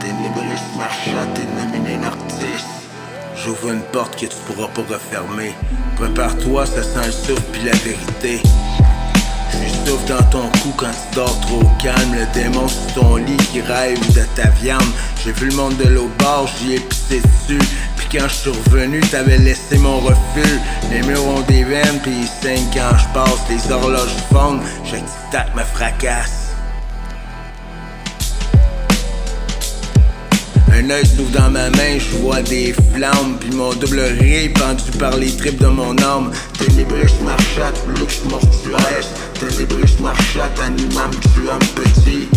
Ténébriste marchand, t'es nominé artiste. J'ouvre une porte que tu pourras pas refermer. Prépare-toi, ça sent le souffle pis la vérité. J'suis souffle dans ton cou quand tu dors trop calme. Le démon sur ton lit qui rêve de ta viande. J'ai vu le monde de l'autre bord, j'y ai pissé dessus. Puis quand j'suis revenu, t'avais laissé mon refus. Les murs ont des veines pis ils saignent quand j'passe. Les horloges fondent, chaque tic-tac me fracasse. Un œil s'ouvre dans ma main, je vois des flammes. Puis mon double rire pendu par les tripes de mon âme. Ténébriste marchand, luxe mortuaire. Ténébriste marchand, animam tuant petit.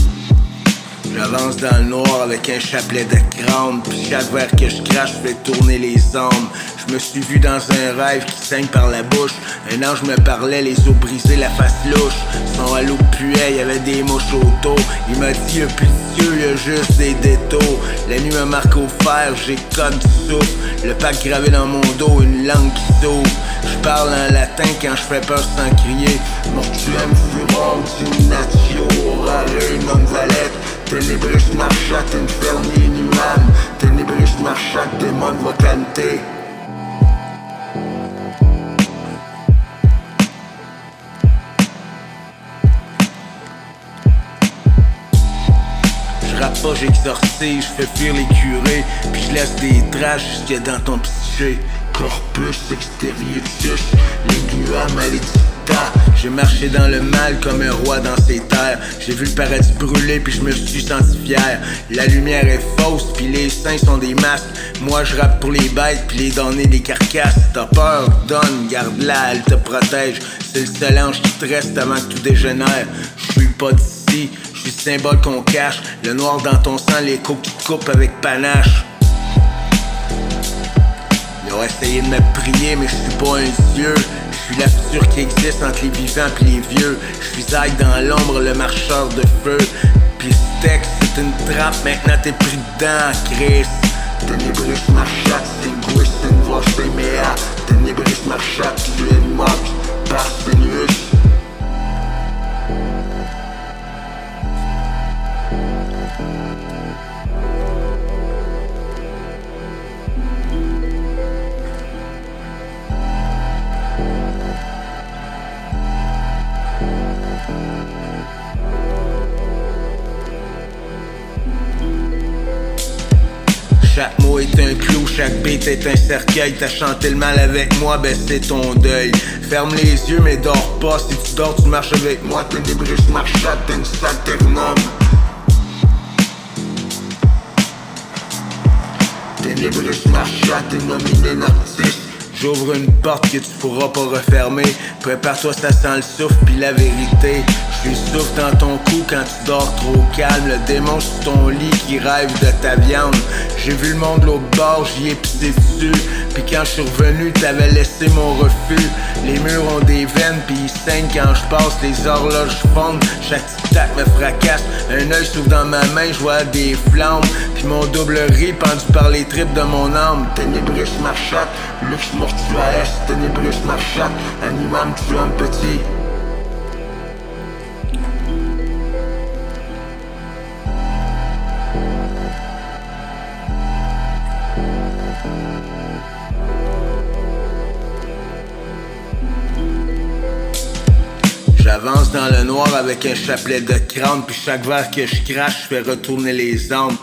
J'avance dans le noir avec un chapelet de crâne. Puis chaque verre que je crache fait tourner les âmes. Je me suis vu dans un rêve qui saigne par la bouche. Un ange me parlait, les os brisés, la face louche. Son halo puait, y'avait des mouches autour. Il m'a dit y'a plus de cieux, y'a juste des détours. La nuit me marque au fer, j'ai code du souffle. Le pack gravé dans mon dos, une langue qui s'ouvre. Je parle en latin quand je fais peur sans crier. Mortuem furum diminatio orare non valet. Ténébriste marchand, inferni inimam. Ténébriste marchand, démon vocante. J'rappe pas, j'exorcise, j'fais fuir les curés. Puis j'laisse des traces jusque dans ton psyché. Corpus exterioris, lingua maledicta. J'ai marché dans le mal comme un roi dans ses terres. J'ai vu le paradis brûler puis je me suis senti fier. La lumière est fausse puis les saints sont des masques. Moi je rappe pour les bêtes puis les damnés des carcasses. T'as peur, donne, garde-la, elle te protège. C'est le seul ange qui te reste avant que tout dégénère. Je suis pas d'ici, je suis le symbole qu'on cache. Le noir dans ton sang, l'écho qui te coupe avec panache. Ils ont essayé de me prier, mais je suis pas un dieu. Je suis la future qui existe entre les vivants pis les vieux. Je suis Zach dans l'ombre, le marcheur de feu. Pis ce texte c'est une trappe, maintenant t'es pris dedans, Chris. Ténébriste marchand, linguiste, une voix mea. Ténébriste marchand, tu es une moque, Parthenius. Chaque mot est un clou, chaque beat est un cercueil. T'as chanté le mal avec moi, ben c'est ton deuil. Ferme les yeux mais dors pas, si tu dors tu marches avec moi. Ténébriste marchand, t'es une saturnum. Ténébriste marchand, t'es nominé artiste. J'ouvre une porte que tu pourras pas refermer. Prépare-toi, ça sent le souffle pis la vérité. J'suis souffle dans ton cou quand tu dors trop calme. Le démon sur ton lit qui rêve de ta viande. J'ai vu le monde de l'autre bord, j'y ai pissé dessus. Pis quand j'suis revenu, t'avais laissé mon refus. Les murs ont des veines pis ils saignent quand j'passe. Les horloges fondent, chaque tic-tac me fracasse. Un œil s'ouvre dans ma main, j'vois des flammes. Pis mon double riz pendu par les tripes de mon âme. Ténébriste marchand, luxe mortuaire. Ténébriste marchand, animam tuant petit. J'avance dans le noir avec un chapelet de crâne. Puis chaque verre que je crache, je fais retourner les âmes.